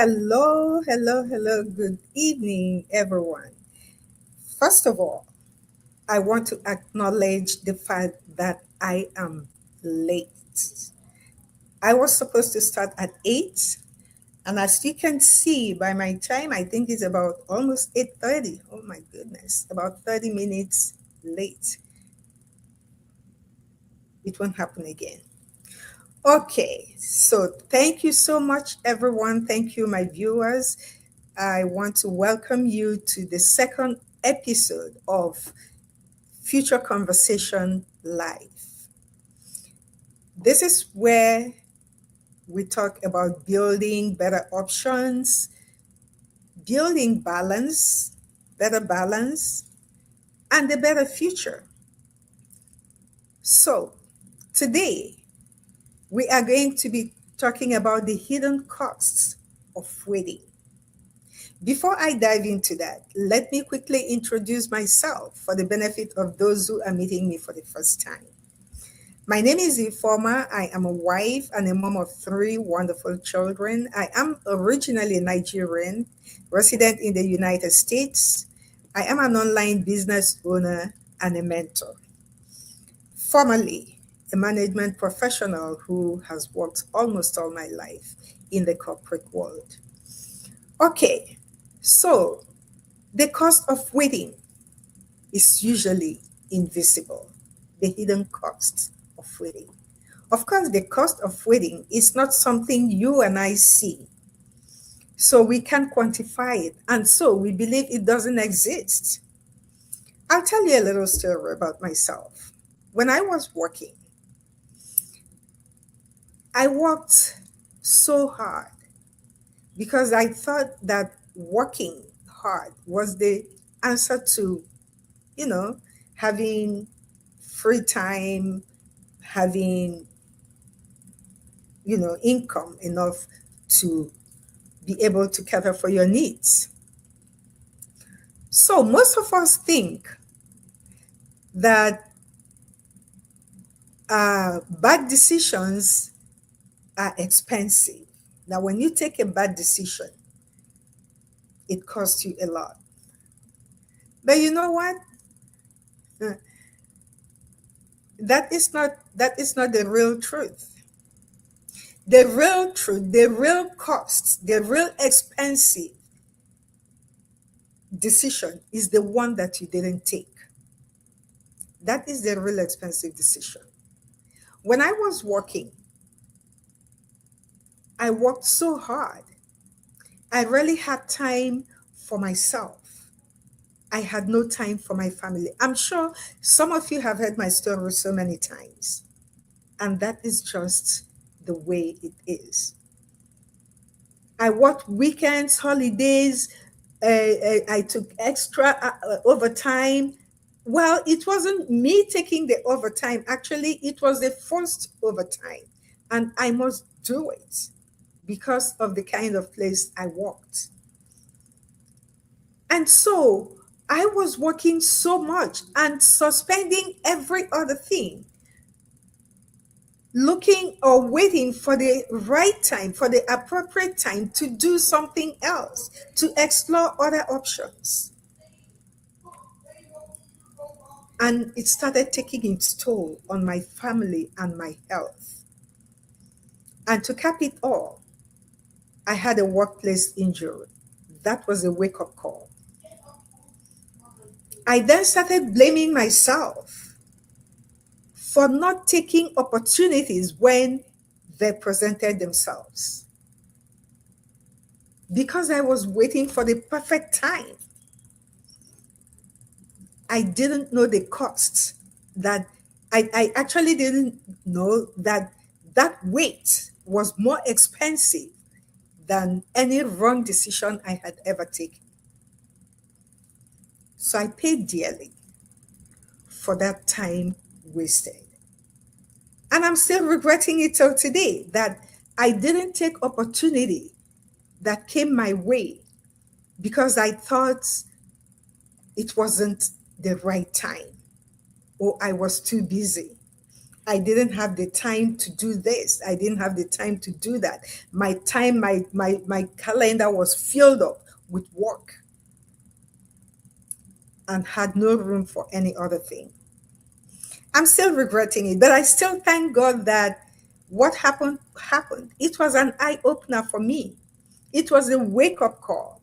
Hello, hello, hello. Good evening, everyone. First of all, I want to acknowledge the fact that I am late. I was supposed to start at 8, and as you can see by my time, I think it's about almost 8:30. Oh my goodness, about 30 minutes late. It won't happen again. Okay, so thank you so much, everyone. Thank you, my viewers. I want to welcome you to the second episode of Future Conversation Live. This is where we talk about building better options, building balance, better balance, and a better future. So, today we are going to be talking about the hidden costs of waiting. Before I dive into that, let me quickly introduce myself for the benefit of those who are meeting me for the first time. My name is Ifoma. I am a wife and a mom of three wonderful children. I am originally Nigerian, resident in the United States. I am an online business owner and a mentor. Formerly, a management professional who has worked almost all my life in the corporate world. Okay, so the cost of waiting is usually invisible, the hidden cost of waiting. Of course, the cost of waiting is not something you and I see, so we can't quantify it, and so we believe it doesn't exist. I'll tell you a little story about myself. When I was working, I worked so hard because I thought that working hard was the answer to, you know, having free time, having, income enough to be able to cater for your needs. So most of us think that bad decisions are expensive. Now, when you take a bad decision, it costs you a lot. But you know what? That is not the real truth. The real truth, the real cost, the real expensive decision is the one that you didn't take. That is the real expensive decision. When I was working, I worked so hard. I really had time for myself. I had no time for my family. I'm sure some of you have heard my story so many times, and that is just the way it is. I worked weekends, holidays. I took extra overtime. Well, it wasn't me taking the overtime. Actually, it was the forced overtime, and I must do it because of the kind of place I worked. And so I was working so much and suspending every other thing, looking or waiting for the right time, for the appropriate time to do something else, to explore other options. And it started taking its toll on my family and my health. And to cap it all, I had a workplace injury. That was a wake up call. I then started blaming myself for not taking opportunities when they presented themselves because I was waiting for the perfect time. I didn't know the costs that I actually didn't know that that wait was more expensive than any wrong decision I had ever taken. So I paid dearly for that time wasted. And I'm still regretting it till today that I didn't take opportunity that came my way because I thought it wasn't the right time or I was too busy I didn't have the time to do this. I didn't have the time to do that. My time, my calendar was filled up with work and had no room for any other thing. I'm still regretting it, but I still thank God that what happened happened. It was an eye opener for me. It was a wake up call.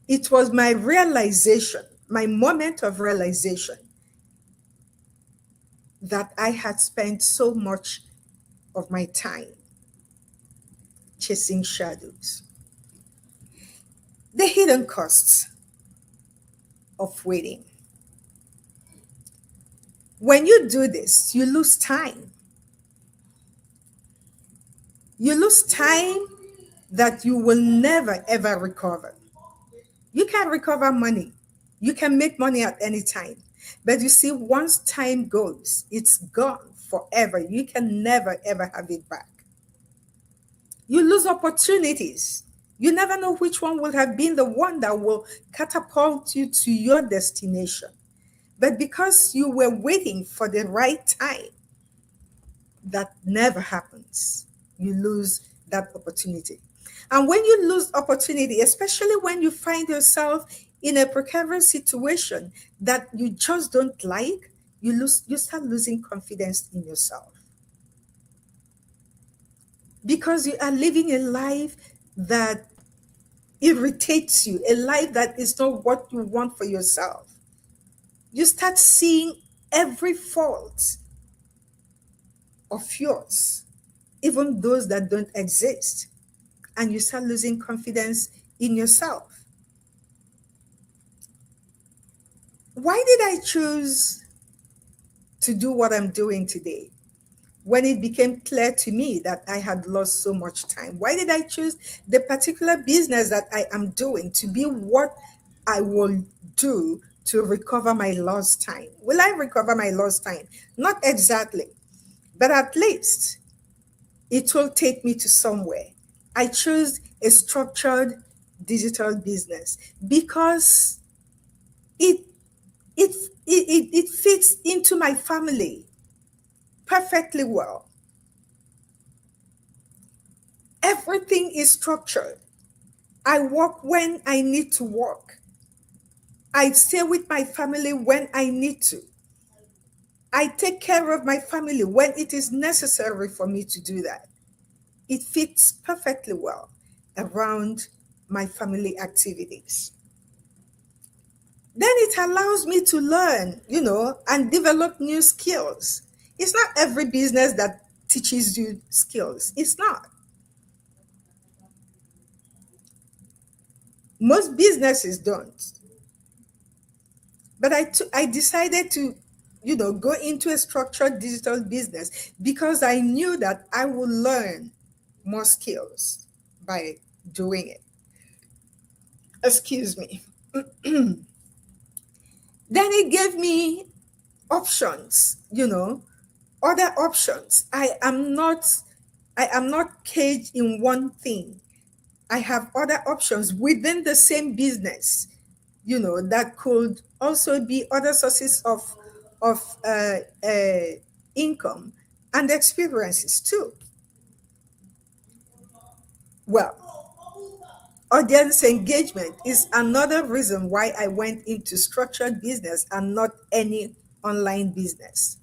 It was my realization, my moment of realization that I had spent so much of my time chasing shadows. The hidden costs of waiting. When you do this, you lose time. You lose time that you will never ever recover. You can recover money. You can make money at any time. But you see, once time goes, it's gone forever. You can never ever have it back. You lose opportunities. You never know which one will have been the one that will catapult you to your destination. But because you were waiting for the right time, that never happens. You lose that opportunity. And when you lose opportunity, especially when you find yourself in a precarious situation that you just don't like, you start losing confidence in yourself. Because you are living a life that irritates you, a life that is not what you want for yourself. You start seeing every fault of yours, even those that don't exist, and you start losing confidence in yourself. Why did I choose to do what I'm doing today when it became clear to me that I had lost so much time? Why did I choose the particular business that I am doing to be what I will do to recover my lost time? Will I recover my lost time? Not exactly, but at least it will take me to somewhere. I chose a structured digital business because it it fits into my family perfectly well. Everything is structured. I work when I need to work. I stay with my family when I need to. I take care of my family when it is necessary for me to do that. It fits perfectly well around my family activities. Then it allows me to learn, and develop new skills. It's not every business that teaches you skills. It's not. Most businesses don't. But I decided to, go into a structured digital business because I knew that I would learn more skills by doing it. Excuse me. Then it gave me options, other options. I am not caged in one thing. I have other options within the same business, that could also be other sources of income and experiences too. Well, audience engagement is another reason why I went into structured business and not any online business.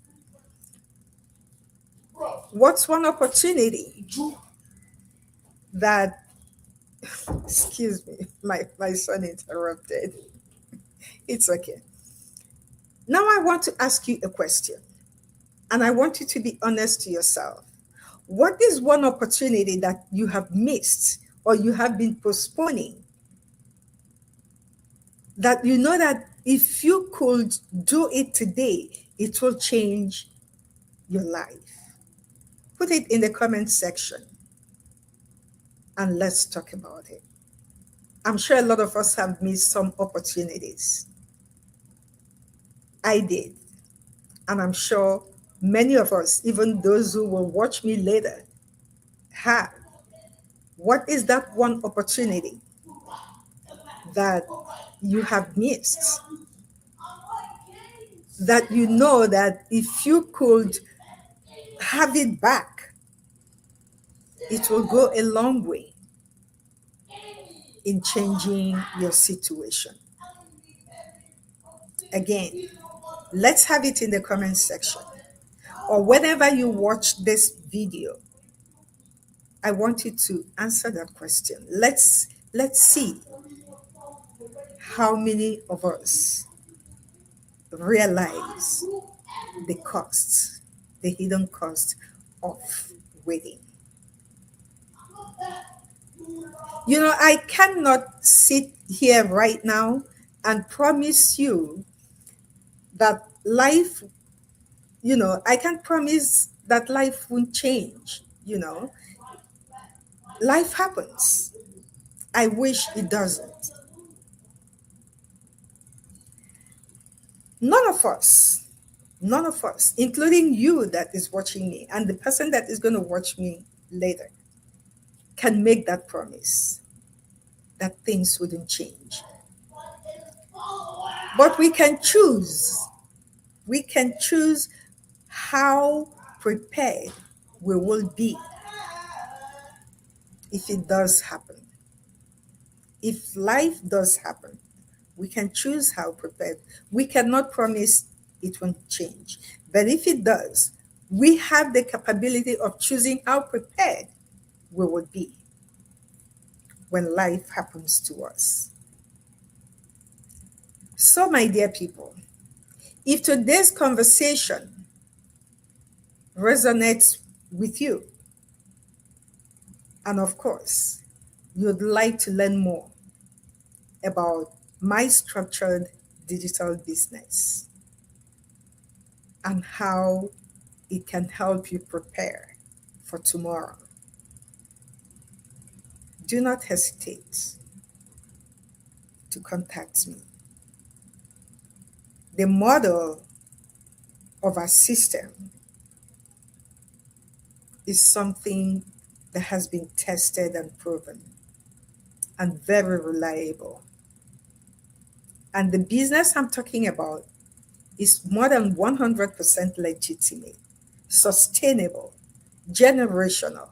What's one opportunity that, excuse me, my son interrupted. It's okay. Now I want to ask you a question, and I want you to be honest to yourself. What is one opportunity that you have missed or you have been postponing that you know that if you could do it today, it will change your life? Put it in the comment section and let's talk about it. I'm sure a lot of us have missed some opportunities. I did. And I'm sure many of us, even those who will watch me later, have. What is that one opportunity that you have missed? That you know that if you could have it back, it will go a long way in changing your situation. Again, let's have it in the comment section or whenever you watch this video. I want you to answer that question. Let's see how many of us realize the costs, the hidden cost of waiting. You know, I cannot sit here right now and promise you that life, I can't promise that life won't change. Life happens. I wish it doesn't. None of us, none of us, including you that is watching me and the person that is going to watch me later, can make that promise that things wouldn't change. But we can choose. We can choose how prepared we will be if it does happen. If life does happen, we can choose how prepared. We cannot promise it won't change. But if it does, we have the capability of choosing how prepared we will be when life happens to us. So, my dear people, if today's conversation resonates with you, and of course, you'd like to learn more about my structured digital business and how it can help you prepare for tomorrow, do not hesitate to contact me. The model of our system is something that has been tested and proven and very reliable. And the business I'm talking about is more than 100% legitimate, sustainable, generational,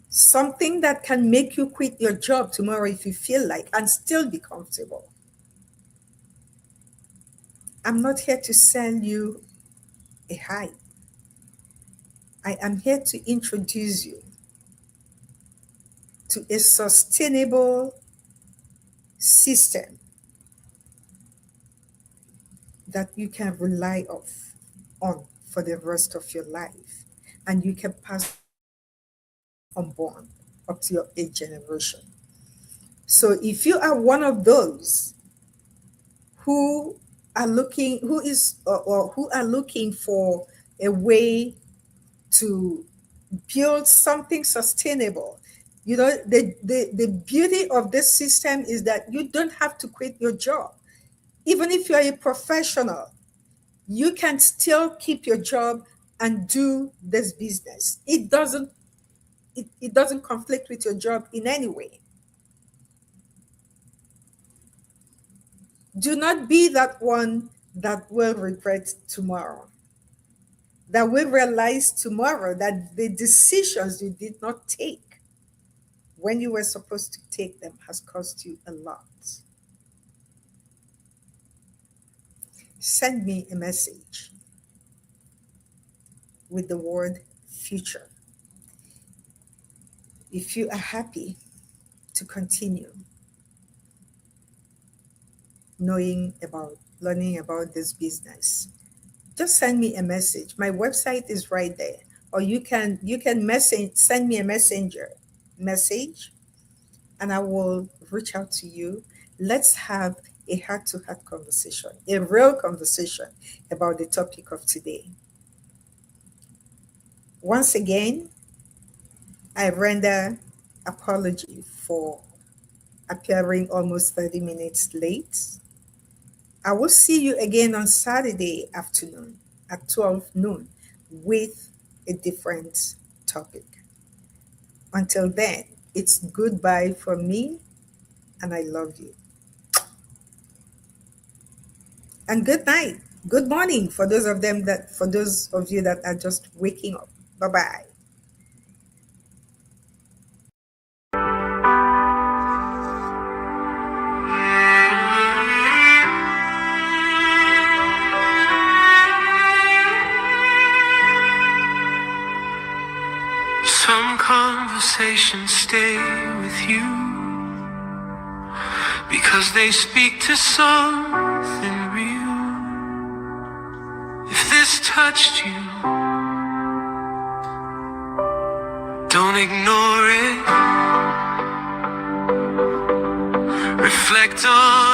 something that can make you quit your job tomorrow if you feel like and still be comfortable. I'm not here to sell you a hype. I am here to introduce you to a sustainable system that you can rely on for the rest of your life and you can pass on born up to your eighth generation. So if you are one of those who are looking who is or who are looking for a way to build something sustainable, the beauty of this system is that you don't have to quit your job. Even if you're a professional, you can still keep your job and do this business. It doesn't conflict with your job in any way. Do not be that one that will regret tomorrow, that will realize tomorrow that the decisions you did not take when you were supposed to take them has cost you a lot. Send me a message with the word future if you are happy to continue learning about this business. Just send me a message. My website is right there. Or you can send me a message and I will reach out to you. Let's have a heart-to-heart conversation, a real conversation about the topic of today. Once again, I render apology for appearing almost 30 minutes late. I will see you again on Saturday afternoon at 12 noon with a different topic. Until then, it's goodbye from me, and I love you. And good night. Good morning for those of you that are just waking up. Bye bye. Some conversations stay with you because they speak to something real. If this touched you, don't ignore it. Reflect on